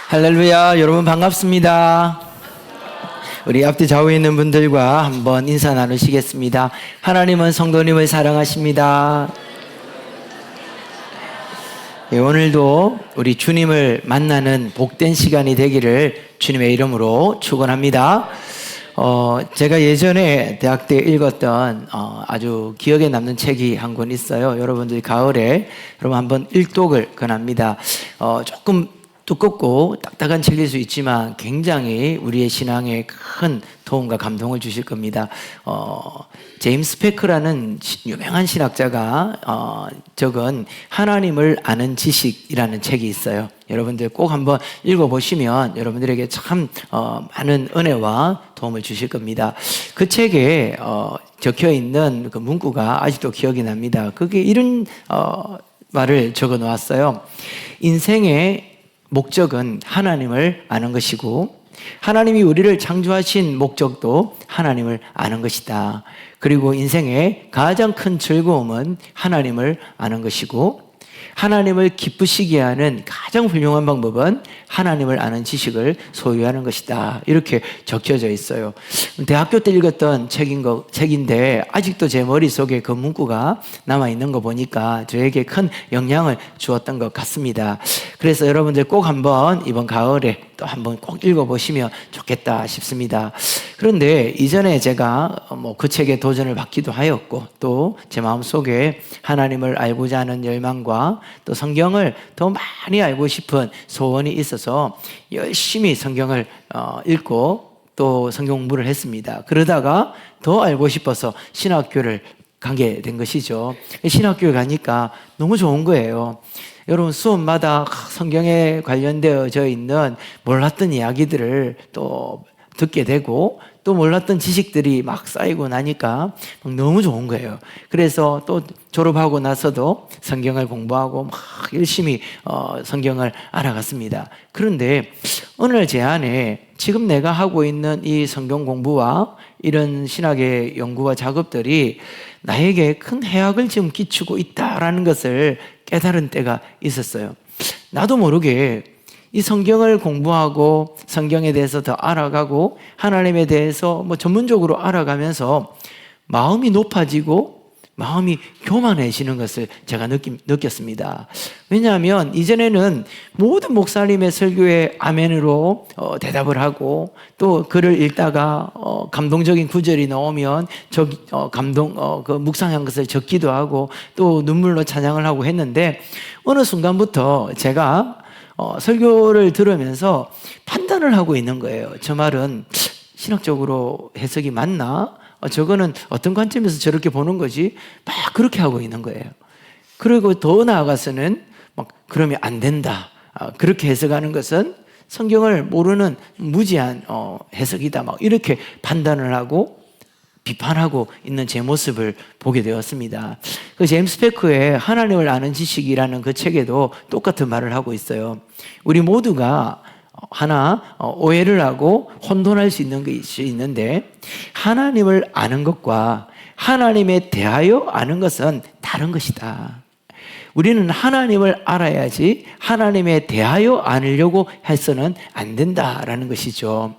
할렐루야, 여러분 반갑습니다. 우리 앞뒤 좌우에 있는 분들과 한번 인사 나누시겠습니다. 하나님은 성도님을 사랑하십니다. 오늘도 우리 주님을 만나는 복된 시간이 되기를 주님의 이름으로 축원합니다. 제가 예전에 대학 때 읽었던 아주 기억에 남는 책이 한 권 있어요. 여러분들이 가을에 여러분 한번 일독을 권합니다. 조금 두껍고 딱딱한 책일 수 있지만 굉장히 우리의 신앙에 큰 도움과 감동을 주실 겁니다. 제임스 패크라는 유명한 신학자가 적은 하나님을 아는 지식이라는 책이 있어요. 여러분들 꼭 한번 읽어보시면 여러분들에게 참 많은 은혜와 도움을 주실 겁니다. 그 책에 적혀있는 그 문구가 아직도 기억이 납니다. 그게 이런 말을 적어 놓았어요. 인생의 목적은 하나님을 아는 것이고 하나님이 우리를 창조하신 목적도 하나님을 아는 것이다. 그리고 인생의 가장 큰 즐거움은 하나님을 아는 것이고 하나님을 기쁘시게 하는 가장 훌륭한 방법은 하나님을 아는 지식을 소유하는 것이다. 이렇게 적혀져 있어요. 대학교 때 읽었던 책인데 아직도 제 머릿속에 그 문구가 남아있는 거 보니까 저에게 큰 영향을 주었던 것 같습니다. 그래서 여러분들 꼭 한번 이번 가을에 또 한번 꼭 읽어보시면 좋겠다 싶습니다. 그런데 이전에 제가 그 책에 도전을 받기도 하였고 또 제 마음속에 하나님을 알고자 하는 열망과 또 성경을 더 많이 알고 싶은 소원이 있어서 열심히 성경을 읽고 또 성경 공부를 했습니다. 그러다가 더 알고 싶어서 신학교를 가게 된 것이죠. 신학교에 가니까 너무 좋은 거예요. 여러분 수업마다 성경에 관련되어져 있는 몰랐던 이야기들을 또 듣게 되고 또 몰랐던 지식들이 막 쌓이고 나니까 너무 좋은 거예요. 그래서 또 졸업하고 나서도 성경을 공부하고 막 열심히 성경을 알아갔습니다. 그런데 오늘 제 안에 지금 내가 하고 있는 이 성경 공부와 이런 신학의 연구와 작업들이 나에게 큰 해악을 지금 끼치고 있다라는 것을 깨달은 때가 있었어요. 나도 모르게 이 성경을 공부하고 성경에 대해서 더 알아가고 하나님에 대해서 전문적으로 알아가면서 마음이 높아지고 마음이 교만해지는 것을 제가 느꼈습니다. 왜냐하면 이전에는 모든 목사님의 설교에 아멘으로 대답을 하고 또 글을 읽다가 감동적인 구절이 나오면 그 묵상한 것을 적기도 하고 또 눈물로 찬양을 하고 했는데 어느 순간부터 제가 설교를 들으면서 판단을 하고 있는 거예요. 저 말은 신학적으로 해석이 맞나? 저거는 어떤 관점에서 저렇게 보는 거지? 막 그렇게 하고 있는 거예요. 그리고 더 나아가서는 막 그러면 안 된다. 그렇게 해석하는 것은 성경을 모르는 무지한 해석이다. 막 이렇게 판단을 하고 비판하고 있는 제 모습을 보게 되었습니다. 그 제임스 패크의 하나님을 아는 지식이라는 그 책에도 똑같은 말을 하고 있어요. 우리 모두가 오해를 하고 혼돈할 수 있는 것이 있는데 하나님을 아는 것과 하나님에 대하여 아는 것은 다른 것이다. 우리는 하나님을 알아야지 하나님에 대하여 아느려고 해서는 안 된다라는 것이죠.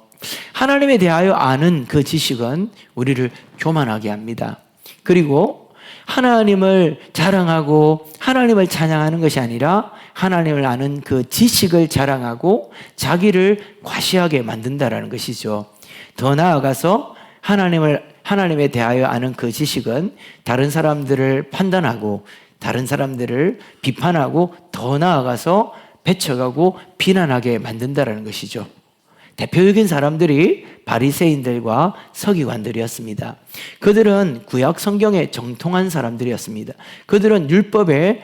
하나님에 대하여 아는 그 지식은 우리를 교만하게 합니다. 그리고 하나님을 자랑하고 하나님을 찬양하는 것이 아니라 하나님을 아는 그 지식을 자랑하고 자기를 과시하게 만든다라는 것이죠. 더 나아가서 하나님에 대하여 아는 그 지식은 다른 사람들을 판단하고 다른 사람들을 비판하고 더 나아가서 배척하고 비난하게 만든다라는 것이죠. 대표적인 사람들이 바리새인들과 서기관들이었습니다. 그들은 구약 성경에 정통한 사람들이었습니다. 그들은 율법에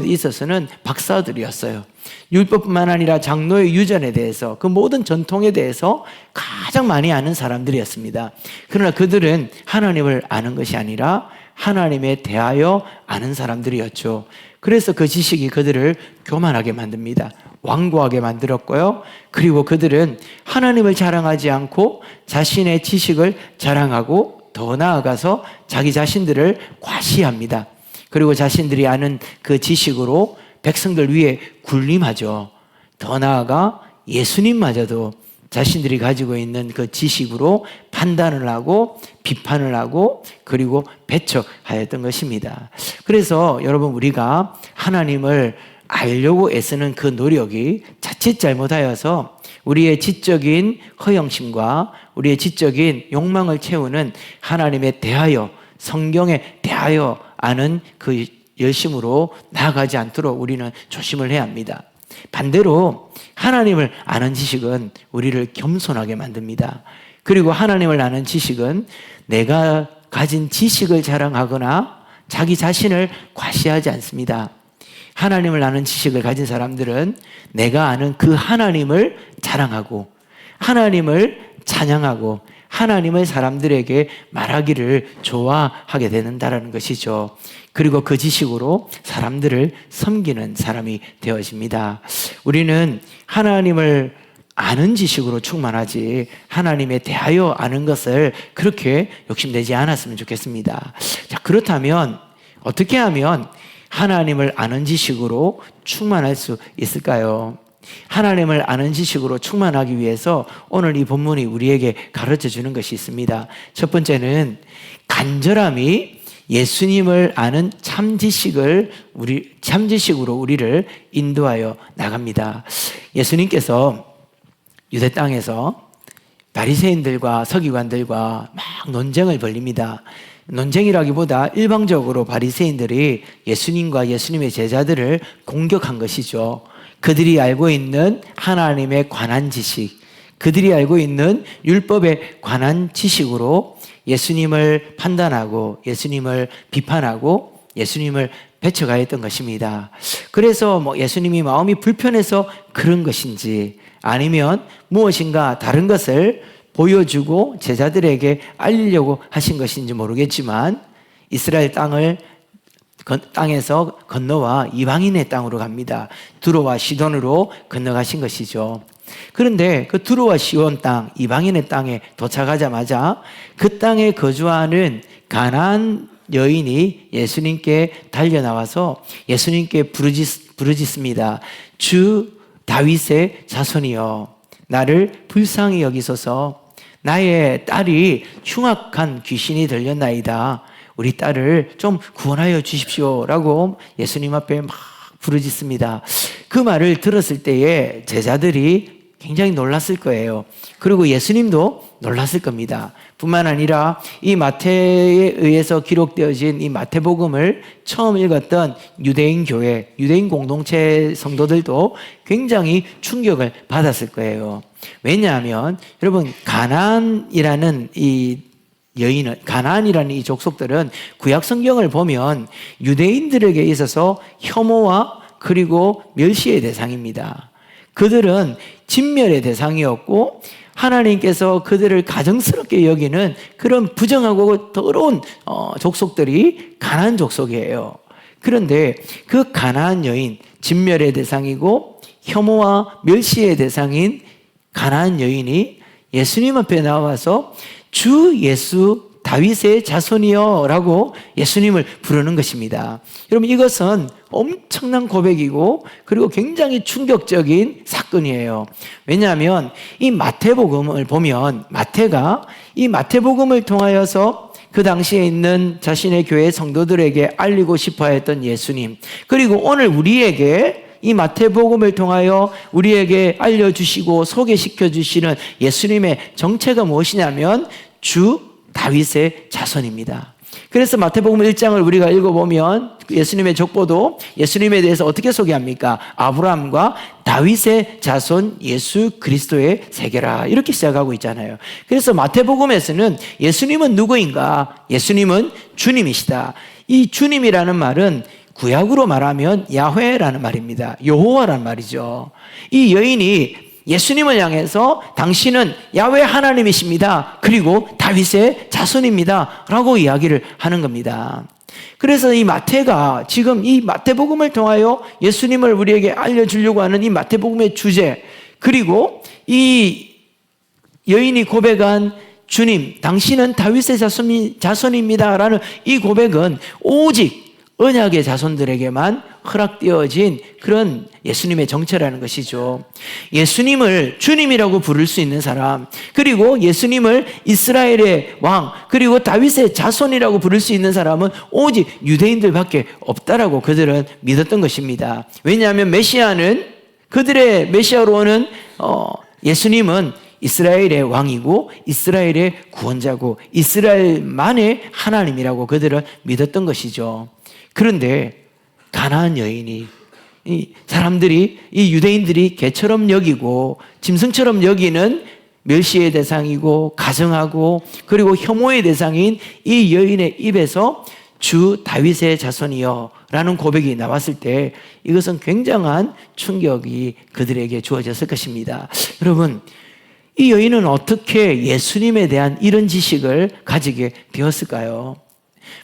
있어서는 박사들이었어요. 율법뿐만 아니라 장로의 유전에 대해서 그 모든 전통에 대해서 가장 많이 아는 사람들이었습니다. 그러나 그들은 하나님을 아는 것이 아니라 하나님에 대하여 아는 사람들이었죠. 그래서 그 지식이 그들을 교만하게 만듭니다. 완고하게 만들었고요. 그리고 그들은 하나님을 자랑하지 않고 자신의 지식을 자랑하고 더 나아가서 자기 자신들을 과시합니다. 그리고 자신들이 아는 그 지식으로 백성들 위에 군림하죠. 더 나아가 예수님마저도 자신들이 가지고 있는 그 지식으로 판단을 하고 비판을 하고 그리고 배척하였던 것입니다. 그래서 여러분, 우리가 하나님을 알려고 애쓰는 그 노력이 자칫 잘못하여서 우리의 지적인 허영심과 우리의 지적인 욕망을 채우는 하나님에 대하여, 성경에 대하여 아는 그 열심으로 나아가지 않도록 우리는 조심을 해야 합니다. 반대로 하나님을 아는 지식은 우리를 겸손하게 만듭니다. 그리고 하나님을 아는 지식은 내가 가진 지식을 자랑하거나 자기 자신을 과시하지 않습니다. 하나님을 아는 지식을 가진 사람들은 내가 아는 그 하나님을 자랑하고 하나님을 찬양하고 하나님을 사람들에게 말하기를 좋아하게 되는다라는 것이죠. 그리고 그 지식으로 사람들을 섬기는 사람이 되어집니다. 우리는 하나님을 아는 지식으로 충만하지 하나님에 대하여 아는 것을 그렇게 욕심내지 않았으면 좋겠습니다. 자, 그렇다면 어떻게 하면 하나님을 아는 지식으로 충만할 수 있을까요? 하나님을 아는 지식으로 충만하기 위해서 오늘 이 본문이 우리에게 가르쳐 주는 것이 있습니다. 첫 번째는 간절함이 예수님을 아는 참 지식으로 우리를 인도하여 나갑니다. 예수님께서 유대 땅에서 바리새인들과 서기관들과 막 논쟁을 벌립니다. 논쟁이라기보다 일방적으로 바리새인들이 예수님과 예수님의 제자들을 공격한 것이죠. 그들이 알고 있는 하나님에 관한 지식, 그들이 알고 있는 율법에 관한 지식으로 예수님을 판단하고 예수님을 비판하고 예수님을 배척하였던 것입니다. 그래서 예수님이 마음이 불편해서 그런 것인지 아니면 무엇인가 다른 것을 보여주고 제자들에게 알리려고 하신 것인지 모르겠지만 이스라엘 땅에서 건너와 이방인의 땅으로 갑니다. 두로와 시돈으로 건너가신 것이죠. 그런데 그 두로와 시온 땅, 이방인의 땅에 도착하자마자 그 땅에 거주하는 가나안 여인이 예수님께 달려나와서 예수님께 부르짖습니다. 주 다윗의 자손이여, 나를 불쌍히 여기소서. 나의 딸이 흉악한 귀신이 들렸나이다. 우리 딸을 좀 구원하여 주십시오라고 예수님 앞에 막 부르짖습니다. 그 말을 들었을 때에 제자들이 굉장히 놀랐을 거예요. 그리고 예수님도 놀랐을 겁니다. 뿐만 아니라 이 마태에 의해서 기록되어진 이 마태복음을 처음 읽었던 유대인 교회, 유대인 공동체 성도들도 굉장히 충격을 받았을 거예요. 왜냐하면 여러분, 가나안이라는 이 족속들은 구약 성경을 보면 유대인들에게 있어서 혐오와 그리고 멸시의 대상입니다. 그들은 진멸의 대상이었고 하나님께서 그들을 가증스럽게 여기는 그런 부정하고 더러운 족속들이 가나안 족속이에요. 그런데 그 가나안 여인, 진멸의 대상이고 혐오와 멸시의 대상인 가나안 여인이 예수님 앞에 나와서 주 예수 다윗의 자손이여 라고 예수님을 부르는 것입니다. 여러분, 이것은 엄청난 고백이고 그리고 굉장히 충격적인 사건이에요. 왜냐하면 이 마태복음을 보면 마태가 이 마태복음을 통하여서 그 당시에 있는 자신의 교회 성도들에게 알리고 싶어 했던 예수님, 그리고 오늘 우리에게 이 마태복음을 통하여 우리에게 알려주시고 소개시켜 주시는 예수님의 정체가 무엇이냐면 주 다윗의 자손입니다. 그래서 마태복음 1장을 우리가 읽어보면 예수님의 족보도 예수님에 대해서 어떻게 소개합니까? 아브라함과 다윗의 자손 예수 그리스도의 세계라, 이렇게 시작하고 있잖아요. 그래서 마태복음에서는 예수님은 누구인가? 예수님은 주님이시다. 이 주님이라는 말은 구약으로 말하면 야훼라는 말입니다. 여호와라는 말이죠. 이 여인이 예수님을 향해서 당신은 야훼 하나님이십니다. 그리고 다윗의 자손입니다. 라고 이야기를 하는 겁니다. 그래서 이 마태가 지금 이 마태복음을 통하여 예수님을 우리에게 알려주려고 하는 이 마태복음의 주제, 그리고 이 여인이 고백한 주님, 당신은 다윗의 자손입니다. 라는 이 고백은 오직 언약의 자손들에게만 허락되어진 그런 예수님의 정체라는 것이죠. 예수님을 주님이라고 부를 수 있는 사람, 그리고 예수님을 이스라엘의 왕, 그리고 다윗의 자손이라고 부를 수 있는 사람은 오직 유대인들밖에 없다라고 그들은 믿었던 것입니다. 왜냐하면 메시아는, 그들의 메시아로 오는 예수님은 이스라엘의 왕이고 이스라엘의 구원자고 이스라엘만의 하나님이라고 그들은 믿었던 것이죠. 그런데 가나안 여인이, 이 사람들이, 이 유대인들이 개처럼 여기고 짐승처럼 여기는 멸시의 대상이고 가정하고 그리고 혐오의 대상인 이 여인의 입에서 주 다윗의 자손이여 라는 고백이 나왔을 때 이것은 굉장한 충격이 그들에게 주어졌을 것입니다. 여러분, 이 여인은 어떻게 예수님에 대한 이런 지식을 가지게 되었을까요?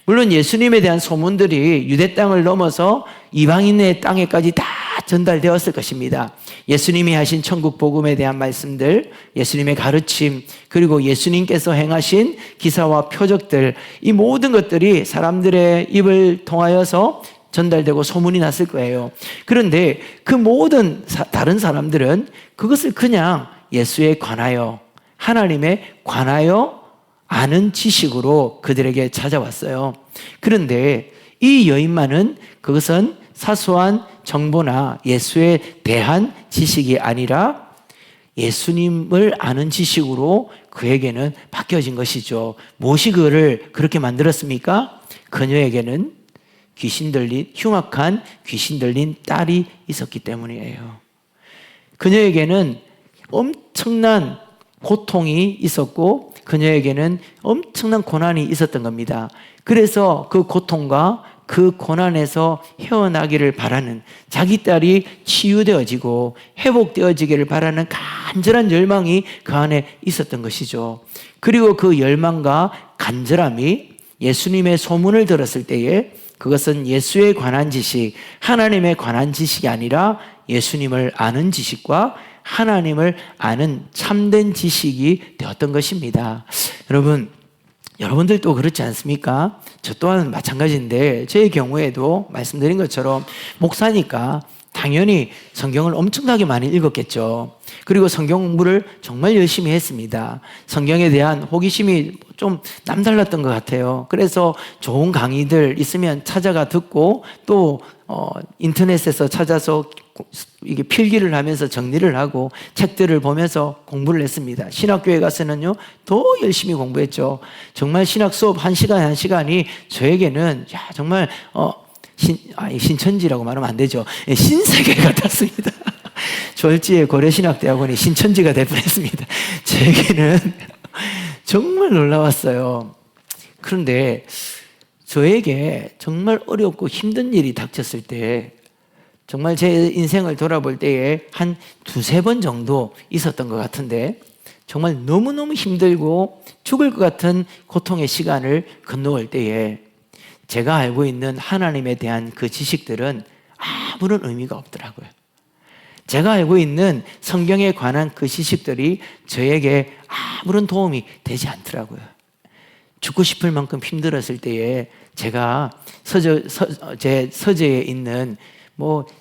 물론 예수님에 대한 소문들이 유대 땅을 넘어서 이방인의 땅에까지 다 전달되었을 것입니다. 예수님이 하신 천국 복음에 대한 말씀들, 예수님의 가르침, 그리고 예수님께서 행하신 기사와 표적들, 이 모든 것들이 사람들의 입을 통하여서 전달되고 소문이 났을 거예요. 그런데 그 모든 다른 사람들은 그것을 그냥 예수에 관하여, 하나님에 관하여 아는 지식으로 그들에게 찾아왔어요. 그런데 이 여인만은 그것은 사소한 정보나 예수에 대한 지식이 아니라 예수님을 아는 지식으로 그에게는 바뀌어진 것이죠. 무엇이 그를 그렇게 만들었습니까? 그녀에게는 귀신 들린, 흉악한 귀신 들린 딸이 있었기 때문이에요. 그녀에게는 엄청난 고통이 있었고 그녀에게는 엄청난 고난이 있었던 겁니다. 그래서 그 고통과 그 고난에서 헤어나기를 바라는, 자기 딸이 치유되어지고 회복되어지기를 바라는 간절한 열망이 그 안에 있었던 것이죠. 그리고 그 열망과 간절함이 예수님의 소문을 들었을 때에 그것은 예수에 관한 지식, 하나님에 관한 지식이 아니라 예수님을 아는 지식과 하나님을 아는 참된 지식이 되었던 것입니다. 여러분들도 그렇지 않습니까? 저 또한 마찬가지인데 제 경우에도 말씀드린 것처럼 목사니까 당연히 성경을 엄청나게 많이 읽었겠죠. 그리고 성경 공부를 정말 열심히 했습니다. 성경에 대한 호기심이 좀 남달랐던 것 같아요. 그래서 좋은 강의들 있으면 찾아가 듣고 또 인터넷에서 찾아서 이게 필기를 하면서 정리를 하고 책들을 보면서 공부를 했습니다. 신학교에 가서는요 더 열심히 공부했죠. 정말 신학 수업 1시간 1시간이 저에게는 정말 신천지라고 말하면 안 되죠. 신세계 같았습니다. 졸지의 고려신학대학원이 신천지가 될 뻔했습니다. 저에게는 정말 놀라웠어요. 그런데 저에게 정말 어렵고 힘든 일이 닥쳤을 때 정말 제 인생을 돌아볼 때에 한 2-3번 정도 있었던 것 같은데 정말 너무너무 힘들고 죽을 것 같은 고통의 시간을 건너올 때에 제가 알고 있는 하나님에 대한 그 지식들은 아무런 의미가 없더라고요. 제가 알고 있는 성경에 관한 그 지식들이 저에게 아무런 도움이 되지 않더라고요. 죽고 싶을 만큼 힘들었을 때에 제가 제 서재에 있는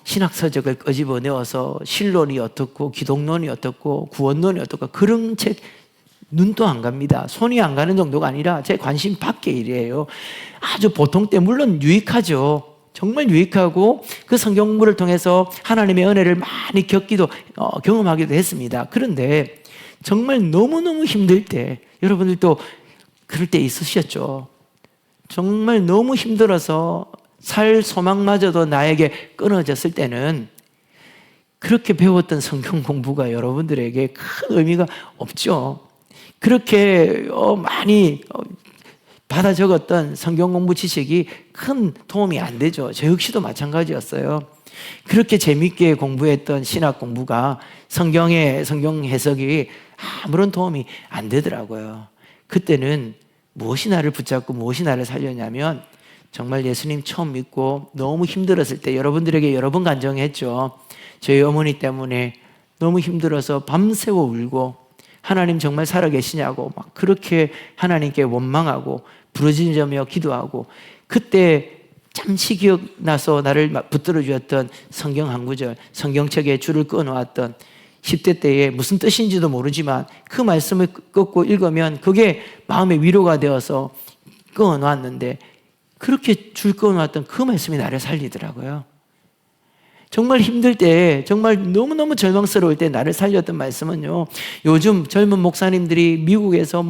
신학 서적을 끄집어내어서 신론이 어떻고 기독론이 어떻고 구원론이 어떻고 그런 책 눈도 안 갑니다. 손이 안 가는 정도가 아니라 제 관심 밖의 일이에요. 아주 보통 때 물론 유익하죠. 정말 유익하고 그 성경 공부를 통해서 하나님의 은혜를 많이 경험하기도 했습니다. 그런데 정말 너무너무 힘들 때 여러분들도 그럴 때 있으셨죠. 정말 너무 힘들어서 살 소망마저도 나에게 끊어졌을 때는 그렇게 배웠던 성경 공부가 여러분들에게 큰 의미가 없죠. 그렇게 많이 받아 적었던 성경 공부 지식이 큰 도움이 안 되죠. 저 역시도 마찬가지였어요. 그렇게 재밌게 공부했던 신학 공부가 성경 해석이 아무런 도움이 안 되더라고요. 그때는 무엇이 나를 붙잡고 무엇이 나를 살렸냐면 정말 예수님 처음 믿고 너무 힘들었을 때 여러분들에게 여러 번 간증했죠. 저희 어머니 때문에 너무 힘들어서 밤새워 울고 하나님 정말 살아계시냐고 막 그렇게 하나님께 원망하고 부르짖으며 기도하고 그때 잠시 기억나서 나를 붙들어 주었던 성경 한 구절, 성경책에 줄을 끊어왔던 10대 때에 무슨 뜻인지도 모르지만 그 말씀을 꺾고 읽으면 그게 마음의 위로가 되어서 끊어놨는데, 그렇게 줄 끊어놨던 그 말씀이 나를 살리더라고요. 정말 힘들 때, 정말 너무너무 절망스러울 때 나를 살렸던 말씀은요, 요즘 젊은 목사님들이 미국에서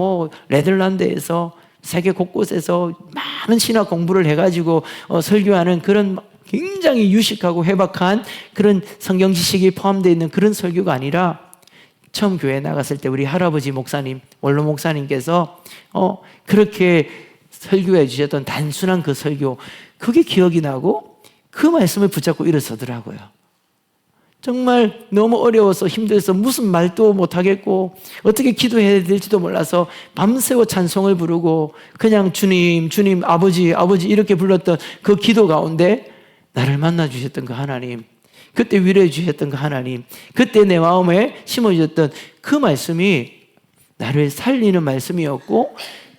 네덜란드에서 세계 곳곳에서 많은 신학 공부를 해가지고 설교하는 그런 굉장히 유식하고 회박한 그런 성경 지식이 포함되어 있는 그런 설교가 아니라, 처음 교회 나갔을 때 우리 할아버지 목사님, 원로 목사님께서 그렇게 설교해 주셨던 단순한 그 설교, 그게 기억이 나고 그 말씀을 붙잡고 일어서더라고요. 정말 너무 어려워서 힘들어서 무슨 말도 못하겠고 어떻게 기도해야 될지도 몰라서 밤새워 찬송을 부르고 그냥 주님, 주님, 아버지, 아버지 이렇게 불렀던 그 기도 가운데 나를 만나 주셨던 그 하나님, 그때 위로해 주셨던 그 하나님, 그때 내 마음에 심어주셨던 그 말씀이 나를 살리는 말씀이었고,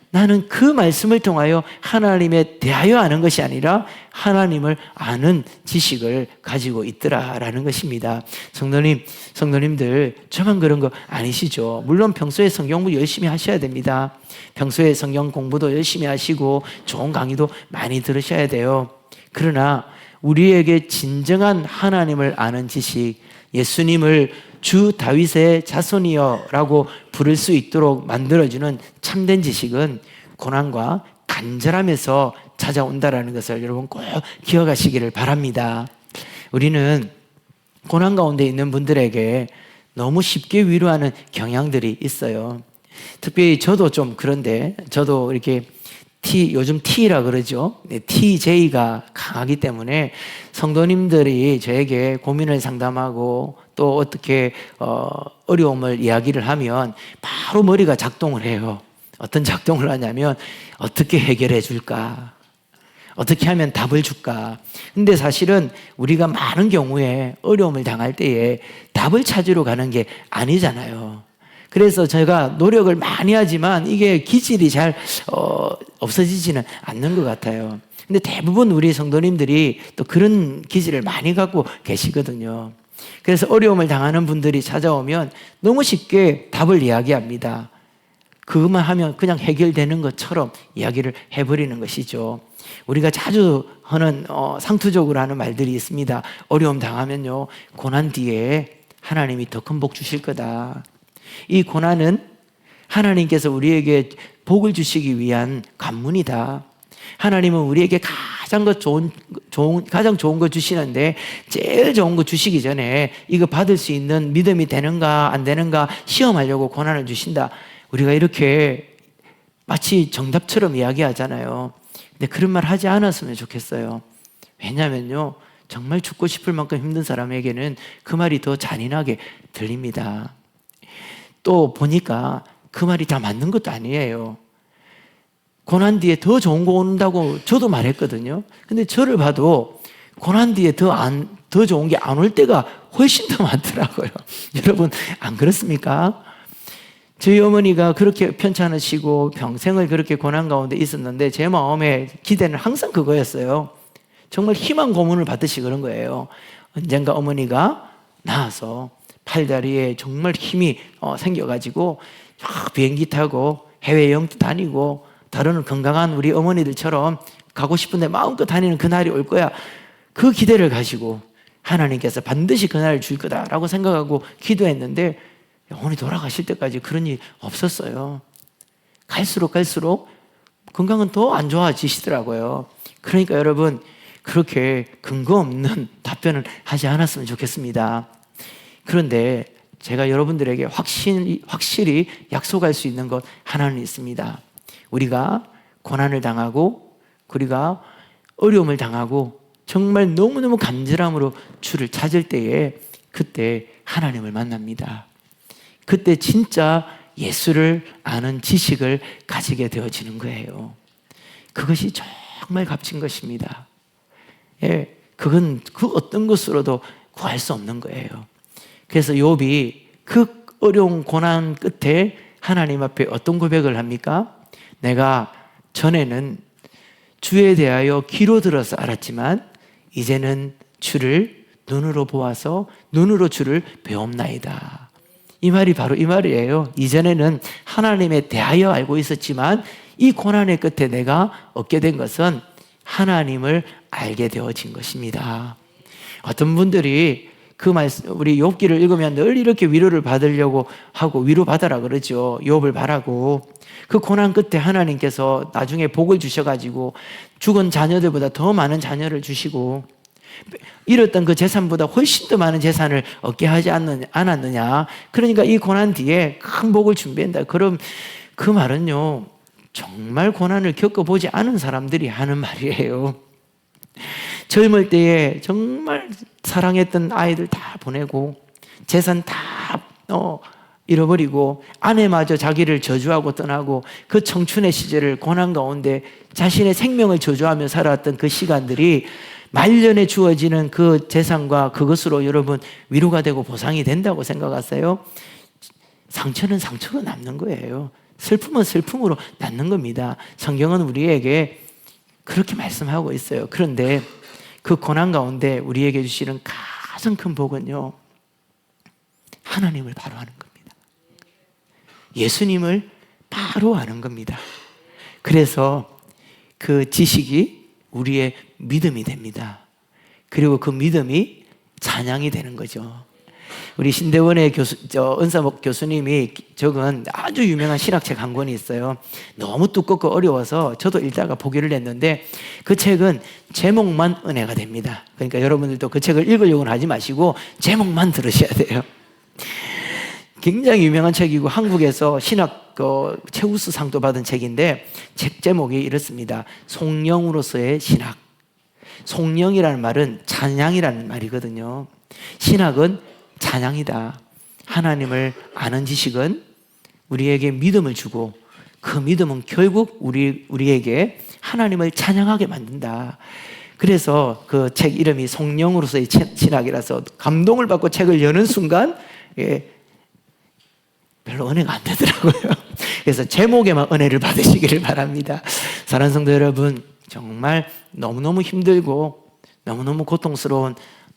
나는 그 말씀을 통하여 하나님에 대하여 아는 것이 아니라 하나님을 아는 지식을 가지고 있더라라는 것입니다. 성도님들, 저만 그런 거 아니시죠? 물론 평소에 성경 공부 열심히 하셔야 됩니다. 평소에 성경 공부도 열심히 하시고 좋은 강의도 많이 들으셔야 돼요. 그러나 우리에게 진정한 하나님을 아는 지식, 예수님을 주 다윗의 자손이여라고 부를 수 있도록 만들어주는 참된 지식은 고난과 간절함에서 찾아온다라는 것을 여러분 꼭 기억하시기를 바랍니다. 우리는 고난 가운데 있는 분들에게 너무 쉽게 위로하는 경향들이 있어요. 특별히 저도 좀 그런데, 저도 이렇게 요즘 T라 그러죠. TJ가 강하기 때문에 성도님들이 저에게 고민을 상담하고 또 어떻게 어려움을 이야기를 하면 바로 머리가 작동을 해요. 어떤 작동을 하냐면 어떻게 해결해 줄까? 어떻게 하면 답을 줄까? 근데 사실은 우리가 많은 경우에 어려움을 당할 때에 답을 찾으러 가는 게 아니잖아요. 그래서 제가 노력을 많이 하지만 이게 기질이 잘 없어지지는 않는 것 같아요. 근데 대부분 우리 성도님들이 또 그런 기질을 많이 갖고 계시거든요. 그래서 어려움을 당하는 분들이 찾아오면 너무 쉽게 답을 이야기합니다. 그것만 하면 그냥 해결되는 것처럼 이야기를 해버리는 것이죠. 우리가 자주 하는 상투적으로 하는 말들이 있습니다. 어려움 당하면요, 고난 뒤에 하나님이 더 큰 복 주실 거다. 이 고난은 하나님께서 우리에게 복을 주시기 위한 관문이다. 하나님은 우리에게 가장 좋은 거 주시는데 제일 좋은 거 주시기 전에 이거 받을 수 있는 믿음이 되는가 안 되는가 시험하려고 고난을 주신다. 우리가 이렇게 마치 정답처럼 이야기하잖아요. 근데 그런 말 하지 않았으면 좋겠어요. 왜냐하면요, 정말 죽고 싶을 만큼 힘든 사람에게는 그 말이 더 잔인하게 들립니다. 또 보니까 그 말이 다 맞는 것도 아니에요. 고난 뒤에 더 좋은 거 온다고 저도 말했거든요. 근데 저를 봐도 고난 뒤에 더 좋은 게 안 올 때가 훨씬 더 많더라고요. 여러분 안 그렇습니까? 저희 어머니가 그렇게 편찮으시고 평생을 그렇게 고난 가운데 있었는데 제 마음의 기대는 항상 그거였어요. 정말 희망 고문을 받듯이 그런 거예요. 언젠가 어머니가 나와서 팔다리에 정말 힘이 생겨가지고 비행기 타고 해외여행도 다니고 다른 건강한 우리 어머니들처럼 가고 싶은데 마음껏 다니는 그날이 올 거야. 그 기대를 가지고 하나님께서 반드시 그날을 줄 거다라고 생각하고 기도했는데 어머니 돌아가실 때까지 그런 일이 없었어요. 갈수록 건강은 더 안 좋아지시더라고요. 그러니까 여러분 그렇게 근거 없는 답변을 하지 않았으면 좋겠습니다. 그런데 제가 여러분들에게 확실히 약속할 수 있는 것 하나는 있습니다. 우리가 고난을 당하고 우리가 어려움을 당하고 정말 너무너무 간절함으로 주를 찾을 때에 그때 하나님을 만납니다. 그때 진짜 예수를 아는 지식을 가지게 되어지는 거예요. 그것이 정말 값진 것입니다. 예, 그건 그 어떤 것으로도 구할 수 없는 거예요. 그래서 욥이 그 어려운 고난 끝에 하나님 앞에 어떤 고백을 합니까? 내가 전에는 주에 대하여 귀로 들어서 알았지만 이제는 주를 눈으로 보아서 눈으로 주를 배웁나이다. 이 말이 바로 이 말이에요. 이전에는 하나님에 대하여 알고 있었지만 이 고난의 끝에 내가 얻게 된 것은 하나님을 알게 되어진 것입니다. 어떤 분들이 그 말씀, 우리 욥기를 읽으면 늘 이렇게 위로를 받으려고 하고 위로받아라 그러죠. 욥을 바라고. 그 고난 끝에 하나님께서 나중에 복을 주셔가지고 죽은 자녀들보다 더 많은 자녀를 주시고 잃었던 그 재산보다 훨씬 더 많은 재산을 얻게 하지 않았느냐. 그러니까 이 고난 뒤에 큰 복을 준비한다. 그럼 그 말은요, 정말 고난을 겪어보지 않은 사람들이 하는 말이에요. 젊을 때에 정말 사랑했던 아이들 다 보내고 재산 다 잃어버리고 아내마저 자기를 저주하고 떠나고 그 청춘의 시절을 고난 가운데 자신의 생명을 저주하며 살았던 그 시간들이 말년에 주어지는 그 재산과 그것으로 여러분 위로가 되고 보상이 된다고 생각하세요? 상처는 상처로 남는 거예요. 슬픔은 슬픔으로 남는 겁니다. 성경은 우리에게 그렇게 말씀하고 있어요. 그런데 그 고난 가운데 우리에게 주시는 가장 큰 복은요, 하나님을 바로 아는 겁니다. 예수님을 바로 아는 겁니다. 그래서 그 지식이 우리의 믿음이 됩니다. 그리고 그 믿음이 찬양이 되는 거죠. 우리 신대원의 은사목 교수님이 적은 아주 유명한 신학책 한 권이 있어요. 너무 두껍고 어려워서 저도 읽다가 포기를 했는데 그 책은 제목만 은혜가 됩니다. 그러니까 여러분들도 그 책을 읽으려고는 하지 마시고 제목만 들으셔야 돼요. 굉장히 유명한 책이고 한국에서 신학 최우수 상도 받은 책인데 책 제목이 이렇습니다. 송영으로서의 신학. 송영이라는 말은 찬양이라는 말이거든요. 신학은 찬양이다. 하나님을 아는 지식은 우리에게 믿음을 주고 그 믿음은 결국 우리에게 하나님을 찬양하게 만든다. 그래서 그 책 이름이 송영으로서의 신학이라서 감동을 받고 책을 여는 순간 별로 은혜가 안 되더라고요. 그래서 제목에만 은혜를 받으시기를 바랍니다. 사랑하는 성도 여러분, 정말 너무너무 힘들고 너무너무 고통스러운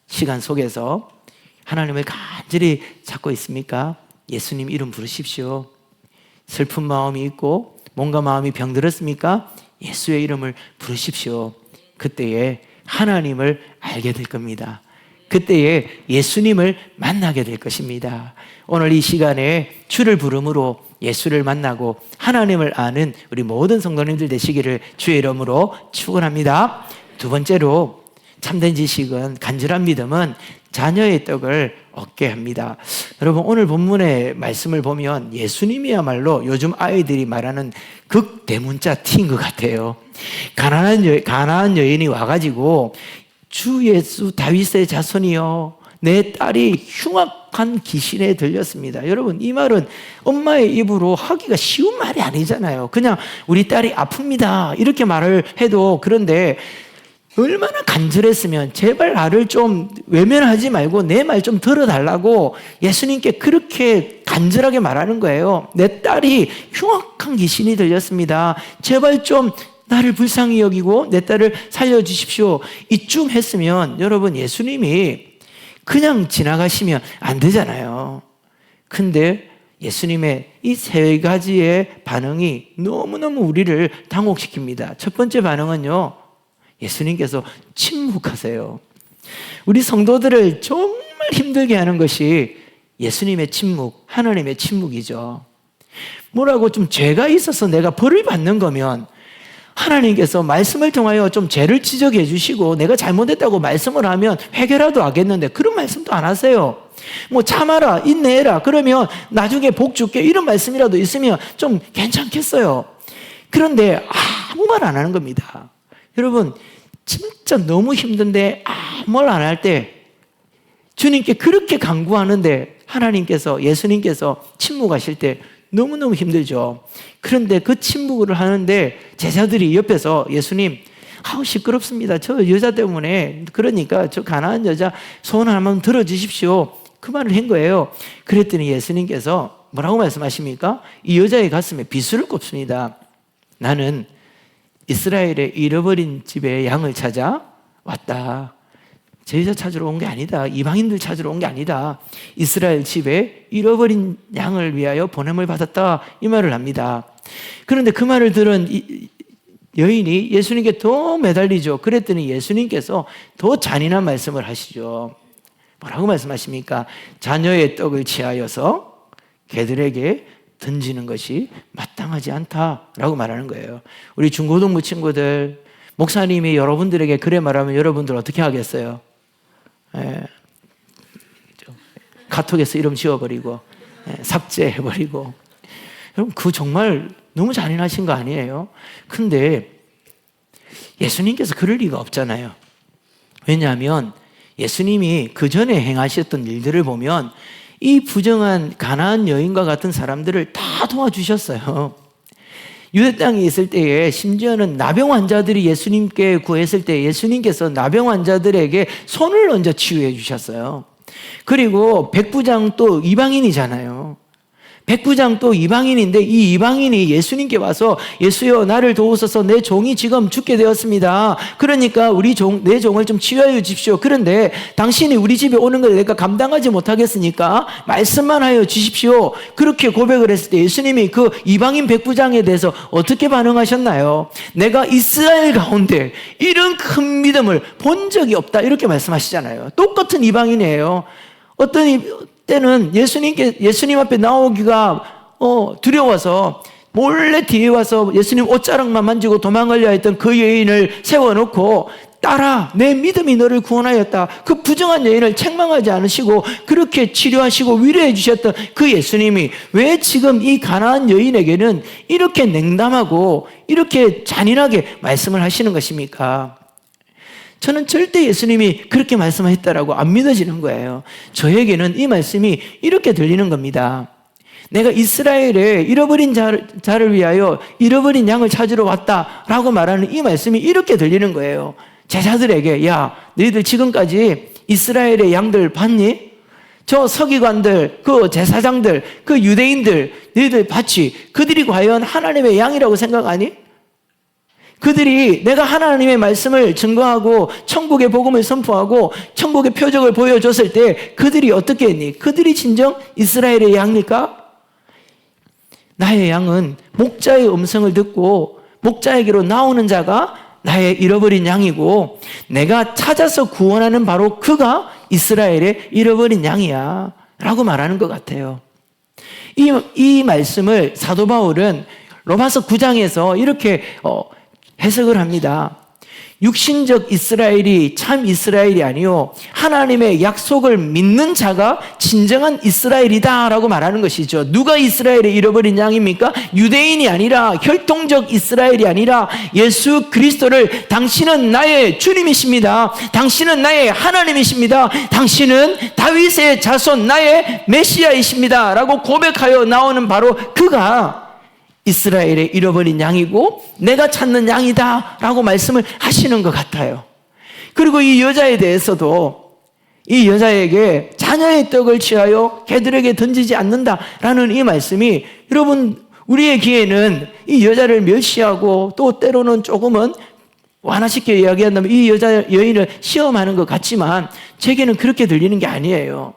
시간 속에서 하나님을 간절히 찾고 있습니까? 예수님 이름 부르십시오. 슬픈 마음이 있고 뭔가 마음이 병들었습니까? 예수의 이름을 부르십시오. 그때에 하나님을 알게 될 겁니다. 그때에 예수님을 만나게 될 것입니다. 오늘 이 시간에 주를 부름으로 예수를 만나고 하나님을 아는 우리 모든 성도님들 되시기를 주의 이름으로 축원합니다. 두 번째로 참된 지식은, 간절한 믿음은 자녀의 떡을 얻게 합니다. 여러분, 오늘 본문의 말씀을 보면 예수님이야말로 요즘 아이들이 말하는 극대문자 T인 것 같아요. 가난한 여인이 와가지고 주 예수 다윗의 자손이여, 내 딸이 흉악한 귀신에 들렸습니다. 여러분, 이 말은 엄마의 입으로 하기가 쉬운 말이 아니잖아요. 그냥 우리 딸이 아픕니다 이렇게 말을 해도, 그런데 얼마나 간절했으면 제발 나를 좀 외면하지 말고 내 말 좀 들어달라고 예수님께 그렇게 간절하게 말하는 거예요. 내 딸이 흉악한 귀신이 들렸습니다. 제발 좀 나를 불쌍히 여기고 내 딸을 살려주십시오. 이쯤 했으면 여러분, 예수님이 그냥 지나가시면 안 되잖아요. 근데 예수님의 이 세 가지의 반응이 너무너무 우리를 당혹시킵니다. 첫 번째 반응은요, 예수님께서 침묵하세요. 우리 성도들을 정말 힘들게 하는 것이 예수님의 침묵, 하나님의 침묵이죠. 뭐라고 좀 죄가 있어서 내가 벌을 받는 거면 하나님께서 말씀을 통하여 좀 죄를 지적해 주시고 내가 잘못했다고 말씀을 하면 회개라도 하겠는데 그런 말씀도 안 하세요. 뭐 참아라, 인내해라, 그러면 나중에 복 줄게, 이런 말씀이라도 있으면 좀 괜찮겠어요. 그런데 아무 말 안 하는 겁니다. 여러분, 진짜 너무 힘든데 아무 말 안 할 때, 주님께 그렇게 간구하는데 하나님께서, 예수님께서 침묵하실 때 너무너무 힘들죠. 그런데 그 침묵을 하는데 제자들이 옆에서 예수님, 시끄럽습니다. 저 여자 때문에, 그러니까 저 가난한 여자 소원 하나만 들어주십시오. 그 말을 한 거예요. 그랬더니 예수님께서 뭐라고 말씀하십니까? 이 여자의 가슴에 비수를 꼽습니다. 나는 이스라엘의 잃어버린 집에 양을 찾아 왔다. 제자 찾으러 온 게 아니다. 이방인들 찾으러 온 게 아니다. 이스라엘 집에 잃어버린 양을 위하여 보냄을 받았다. 이 말을 합니다. 그런데 그 말을 들은 여인이 예수님께 더 매달리죠. 그랬더니 예수님께서 더 잔인한 말씀을 하시죠. 뭐라고 말씀하십니까? 자녀의 떡을 취하여서 개들에게 던지는 것이 마땅하지 않다라고 말하는 거예요. 우리 중고등부 친구들, 목사님이 여러분들에게 그래 말하면 여러분들 어떻게 하겠어요? 카톡에서 이름 지워버리고 삭제해버리고. 여러분, 그 정말 너무 잔인하신 거 아니에요? 근데 예수님께서 그럴 리가 없잖아요. 왜냐하면 예수님이 그 전에 행하셨던 일들을 보면 이 부정한 가나안 여인과 같은 사람들을 다 도와주셨어요. 유대 땅에 있을 때에 심지어는 나병 환자들이 예수님께 구했을 때 예수님께서 나병 환자들에게 손을 얹어 치유해 주셨어요. 그리고 백부장 또 이방인이잖아요. 백부장 또 이방인인데 이 이방인이 예수님께 와서 예수여 나를 도우소서 내 종이 지금 죽게 되었습니다. 그러니까 내 종을 좀 치유하여 주십시오. 그런데 당신이 우리 집에 오는 걸 내가 감당하지 못하겠으니까 말씀만 하여 주십시오. 그렇게 고백을 했을 때 예수님이 그 이방인 백부장에 대해서 어떻게 반응하셨나요? 내가 이스라엘 가운데 이런 큰 믿음을 본 적이 없다 이렇게 말씀하시잖아요. 똑같은 이방인이에요. 어떤 때는 예수님 앞에 나오기가 두려워서 몰래 뒤에 와서 예수님 옷자락만 만지고 도망가려 했던 그 여인을 세워놓고 따라 내 믿음이 너를 구원하였다. 그 부정한 여인을 책망하지 않으시고 그렇게 치료하시고 위로해 주셨던 그 예수님이 왜 지금 이 가나안 여인에게는 이렇게 냉담하고 이렇게 잔인하게 말씀을 하시는 것입니까? 저는 절대 예수님이 그렇게 말씀하셨다라고 안 믿어지는 거예요. 저에게는 이 말씀이 이렇게 들리는 겁니다. 내가 이스라엘에 잃어버린 자를 위하여 잃어버린 양을 찾으러 왔다라고 말하는 이 말씀이 이렇게 들리는 거예요. 제자들에게 야 너희들 지금까지 이스라엘의 양들 봤니? 저 서기관들, 그 제사장들, 그 유대인들 너희들 봤지? 그들이 과연 하나님의 양이라고 생각하니? 그들이 내가 하나님의 말씀을 증거하고 천국의 복음을 선포하고 천국의 표적을 보여줬을 때 그들이 어떻게 했니? 그들이 진정 이스라엘의 양입니까? 나의 양은 목자의 음성을 듣고 목자에게로 나오는 자가 나의 잃어버린 양이고 내가 찾아서 구원하는 바로 그가 이스라엘의 잃어버린 양이야 라고 말하는 것 같아요. 이 말씀을 사도 바울은 로마서 9장에서 이렇게 해석을 합니다. 육신적 이스라엘이 참 이스라엘이 아니요 하나님의 약속을 믿는 자가 진정한 이스라엘이다 라고 말하는 것이죠. 누가 이스라엘의 잃어버린 양입니까? 유대인이 아니라 혈통적 이스라엘이 아니라 예수 그리스도를 당신은 나의 주님이십니다. 당신은 나의 하나님이십니다. 당신은 다윗의 자손 나의 메시아이십니다 라고 고백하여 나오는 바로 그가 이스라엘의 잃어버린 양이고 내가 찾는 양이다 라고 말씀을 하시는 것 같아요. 그리고 이 여자에 대해서도 이 여자에게 자녀의 떡을 취하여 개들에게 던지지 않는다라는 이 말씀이 여러분 우리의 귀에는 이 여자를 멸시하고 또 때로는 조금은 완화시켜 이야기한다면 이 여인을 시험하는 것 같지만 제게는 그렇게 들리는 게 아니에요.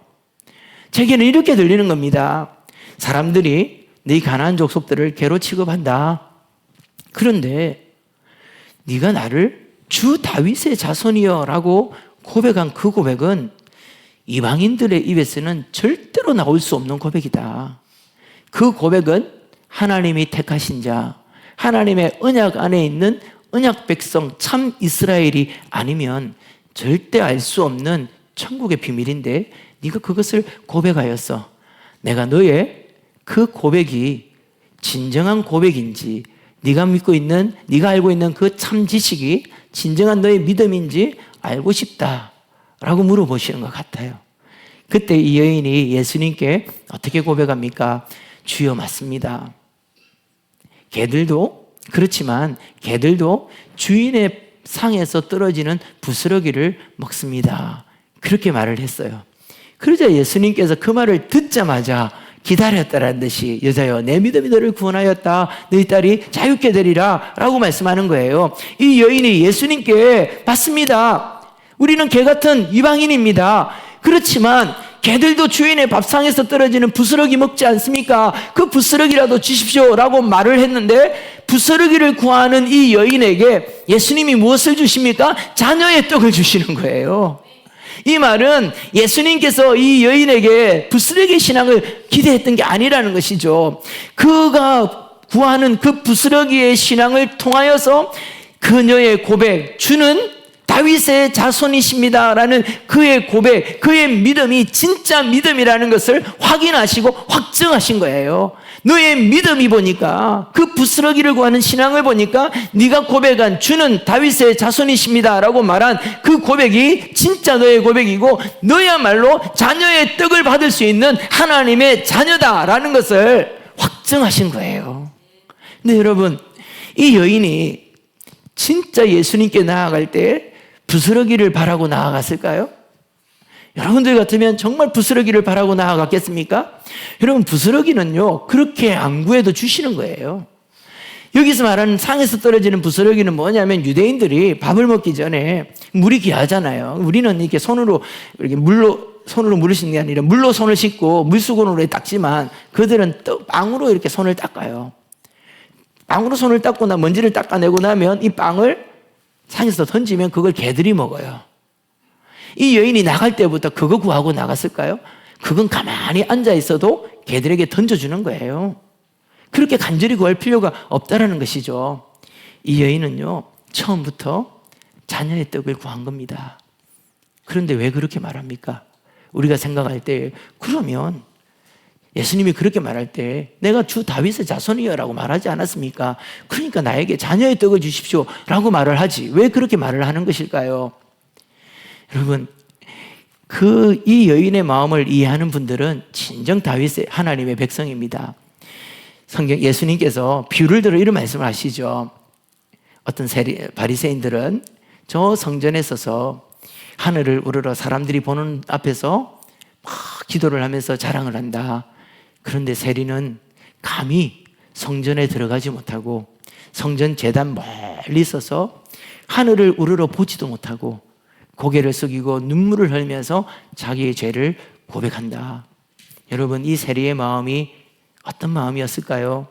제게는 이렇게 들리는 겁니다. 사람들이 네 가나안 족속들을 개로 취급한다. 그런데 네가 나를 주 다윗의 자손이여 라고 고백한 그 고백은 이방인들의 입에서는 절대로 나올 수 없는 고백이다. 그 고백은 하나님이 택하신 자, 하나님의 언약 안에 있는 언약 백성 참 이스라엘이 아니면 절대 알 수 없는 천국의 비밀인데 네가 그것을 고백하였어. 내가 너의 그 고백이 진정한 고백인지 네가 믿고 있는 네가 알고 있는 그 참 지식이 진정한 너의 믿음인지 알고 싶다라고 물어보시는 것 같아요. 그때 이 여인이 예수님께 어떻게 고백합니까? 주여 맞습니다. 개들도 그렇지만 개들도 주인의 상에서 떨어지는 부스러기를 먹습니다. 그렇게 말을 했어요. 그러자 예수님께서 그 말을 듣자마자 기다렸다라는 듯이 여자여 내 믿음이 너를 구원하였다. 너희 딸이 자유케 되리라 라고 말씀하는 거예요. 이 여인이 예수님께 맞습니다. 우리는 개 같은 이방인입니다. 그렇지만 개들도 주인의 밥상에서 떨어지는 부스러기 먹지 않습니까? 그 부스러기라도 주십시오 라고 말을 했는데 부스러기를 구하는 이 여인에게 예수님이 무엇을 주십니까? 자녀의 떡을 주시는 거예요. 이 말은 예수님께서 이 여인에게 부스러기 신앙을 기대했던 게 아니라는 것이죠. 그가 구하는 그 부스러기의 신앙을 통하여서 그녀의 고백, 주는 다윗의 자손이십니다라는 그의 고백, 그의 믿음이 진짜 믿음이라는 것을 확인하시고 확증하신 거예요. 너의 믿음이 보니까 그 부스러기를 구하는 신앙을 보니까 네가 고백한 주는 다윗의 자손이십니다라고 말한 그 고백이 진짜 너의 고백이고 너야말로 자녀의 떡을 받을 수 있는 하나님의 자녀다라는 것을 확증하신 거예요. 근데 여러분, 이 여인이 진짜 예수님께 나아갈 때 부스러기를 바라고 나아갔을까요? 여러분들 같으면 정말 부스러기를 바라고 나아갔겠습니까? 여러분, 부스러기는요 그렇게 안 구해도 주시는 거예요. 여기서 말하는 상에서 떨어지는 부스러기는 뭐냐면 유대인들이 밥을 먹기 전에 물이 귀하잖아요. 우리는 이렇게 손으로 이렇게 손으로 물을 씻는 게 아니라 물로 손을 씻고 물수건으로 닦지만 그들은 또 빵으로 이렇게 손을 닦아요. 빵으로 손을 닦거나 먼지를 닦아내고 나면 이 빵을 상에서 던지면 그걸 개들이 먹어요. 이 여인이 나갈 때부터 그거 구하고 나갔을까요? 그건 가만히 앉아 있어도 개들에게 던져주는 거예요. 그렇게 간절히 구할 필요가 없다라는 것이죠. 이 여인은요 처음부터 자녀의 떡을 구한 겁니다. 그런데 왜 그렇게 말합니까? 우리가 생각할 때 그러면 예수님이 그렇게 말할 때 내가 주 다윗의 자손이여 라고 말하지 않았습니까? 그러니까 나에게 자녀의 떡을 주십시오 라고 말을 하지 왜 그렇게 말을 하는 것일까요? 여러분, 이 여인의 마음을 이해하는 분들은 진정 다윗의 하나님의 백성입니다. 성경 예수님께서 비유를 들어 이런 말씀을 하시죠. 어떤 바리새인들은 저 성전에 서서 하늘을 우러러 사람들이 보는 앞에서 막 기도를 하면서 자랑을 한다. 그런데 세리는 감히 성전에 들어가지 못하고 성전 제단 멀리 서서 하늘을 우러러 보지도 못하고 고개를 숙이고 눈물을 흘리면서 자기의 죄를 고백한다. 여러분, 이 세리의 마음이 어떤 마음이었을까요?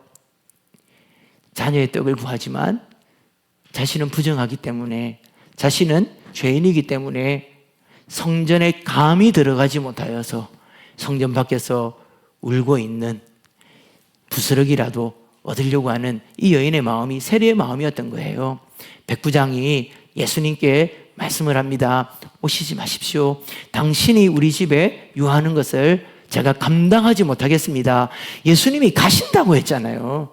자녀의 떡을 구하지만 자신은 부정하기 때문에, 자신은 죄인이기 때문에 성전에 감히 들어가지 못하여서 성전 밖에서 울고 있는 부스러기라도 얻으려고 하는 이 여인의 마음이 세리의 마음이었던 거예요. 백부장이 예수님께 말씀을 합니다. 오시지 마십시오. 당신이 우리 집에 유하는 것을 제가 감당하지 못하겠습니다. 예수님이 가신다고 했잖아요.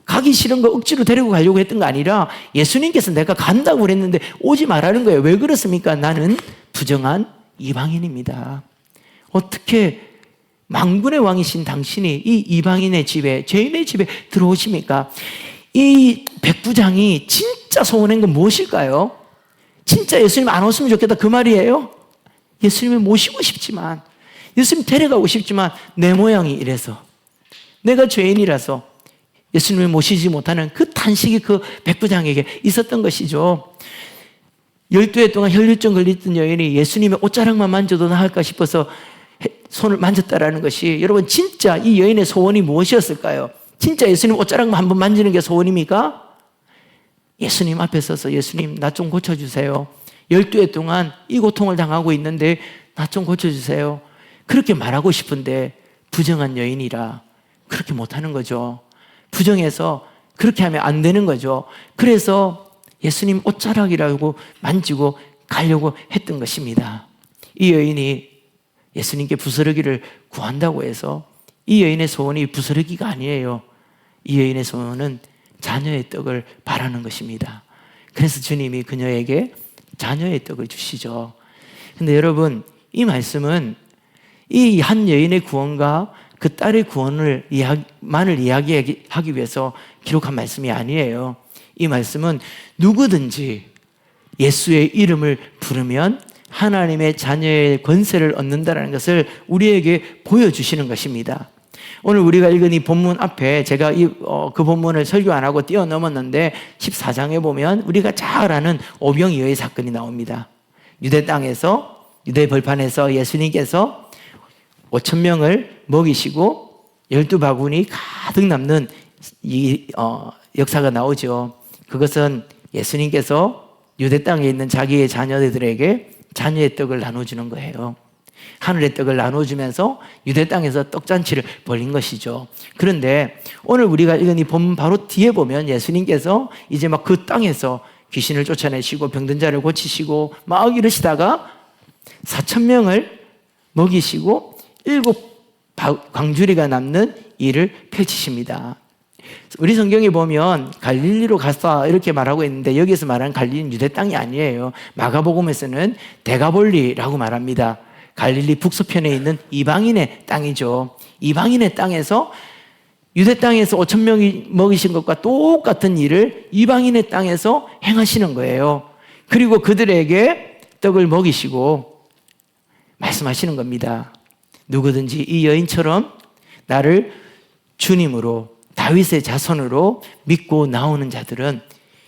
가기 싫은 거 억지로 데리고 가려고 했던 거 아니라 예수님께서 내가 간다고 그랬는데 오지 말라는 거예요. 왜 그렇습니까? 나는 부정한 이방인입니다. 어떻게 만군의 왕이신 당신이 이 이방인의 집에, 죄인의 집에 들어오십니까? 이 백부장이 진짜 소원한 건 무엇일까요? 진짜 예수님 안 오시면 좋겠다 그 말이에요? 예수님을 모시고 싶지만, 예수님 데려가고 싶지만 내 모양이 이래서, 내가 죄인이라서 예수님을 모시지 못하는 그 탄식이 그 백부장에게 있었던 것이죠. 12해 동안 혈류증 걸렸던 여인이 예수님의 옷자락만 만져도 나을까 싶어서 손을 만졌다라는 것이, 여러분 진짜 이 여인의 소원이 무엇이었을까요? 진짜 예수님 옷자락만 한번 만지는 게 소원입니까? 예수님 앞에 서서 예수님 나 좀 고쳐주세요. 12해 동안 이 고통을 당하고 있는데 나 좀 고쳐주세요. 그렇게 말하고 싶은데 부정한 여인이라 그렇게 못하는 거죠. 부정해서 그렇게 하면 안 되는 거죠. 그래서 예수님 옷자락이라고 만지고 가려고 했던 것입니다. 이 여인이 예수님께 부스러기를 구한다고 해서 이 여인의 소원이 부스러기가 아니에요. 이 여인의 소원은 자녀의 떡을 바라는 것입니다. 그래서 주님이 그녀에게 자녀의 떡을 주시죠. 근데 여러분, 이 말씀은 이 한 여인의 구원과 그 딸의 구원을 이야기하기 위해서 기록한 말씀이 아니에요. 이 말씀은 누구든지 예수의 이름을 부르면 하나님의 자녀의 권세를 얻는다는 것을 우리에게 보여주시는 것입니다. 오늘 우리가 읽은 이 본문 앞에 제가 그 본문을 설교 안 하고 뛰어넘었는데 14장에 보면 우리가 잘 아는 오병이어의 사건이 나옵니다. 유대 땅에서, 유대 벌판에서 예수님께서 5,000명을 먹이시고 12바구니 가득 남는 이 역사가 나오죠. 그것은 예수님께서 유대 땅에 있는 자기의 자녀들에게 자녀의 떡을 나눠주는 거예요. 하늘의 떡을 나눠주면서 유대 땅에서 떡잔치를 벌인 것이죠. 그런데 오늘 우리가 읽은 이 본문 바로 뒤에 보면 예수님께서 이제 막 그 땅에서 귀신을 쫓아내시고 병든 자를 고치시고 막 이러시다가 4,000명을 먹이시고 7 광주리가 남는 일을 펼치십니다. 우리 성경에 보면 갈릴리로 갔다 이렇게 말하고 있는데 여기서 말하는 갈릴리는 유대 땅이 아니에요. 마가복음에서는 데가볼리라고 말합니다. 갈릴리 북서편에 있는 이방인의 땅이죠. 이방인의 땅에서 유대 땅에서 5,000명이 먹이신 것과 똑같은 일을 이방인의 땅에서 행하시는 거예요. 그리고 그들에게 떡을 먹이시고 말씀하시는 겁니다. 누구든지 이 여인처럼 나를 주님으로 다윗의 자손으로 믿고 나오는 자들은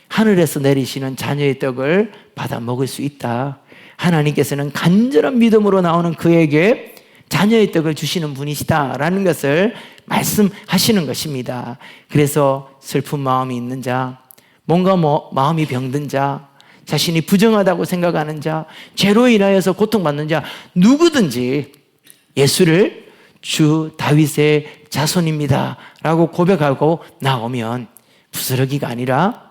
하늘에서 내리시는 자녀의 떡을 받아 먹을 수 있다. 하나님께서는 간절한 믿음으로 나오는 그에게 자녀의 떡을 주시는 분이시다라는 것을 말씀하시는 것입니다. 그래서 슬픈 마음이 있는 자, 뭔가 마음이 병든 자, 자신이 부정하다고 생각하는 자, 죄로 인하여서 고통받는 자, 누구든지 예수를 주 다윗의 자손입니다 라고 고백하고 나오면 부스러기가 아니라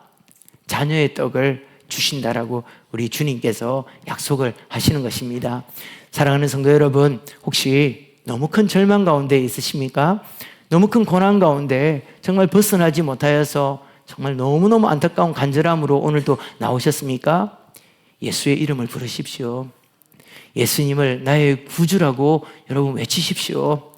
자녀의 떡을 주신다라고 우리 주님께서 약속을 하시는 것입니다. 사랑하는 성도 여러분, 혹시 너무 큰 절망 가운데 있으십니까? 너무 큰 고난 가운데 정말 벗어나지 못하여서 정말 너무너무 안타까운 간절함으로 오늘도 나오셨습니까? 예수의 이름을 부르십시오. 예수님을 나의 구주라고 여러분 외치십시오.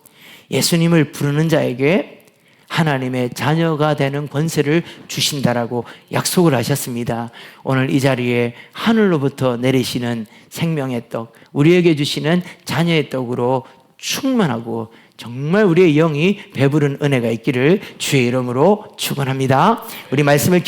예수님을 부르는 자에게 하나님의 자녀가 되는 권세를 주신다라고 약속을 하셨습니다. 오늘 이 자리에 하늘로부터 내리시는 생명의 떡, 우리에게 주시는 자녀의 떡으로 충만하고 정말 우리의 영이 배부른 은혜가 있기를 주의 이름으로 축원합니다. 우리 말씀을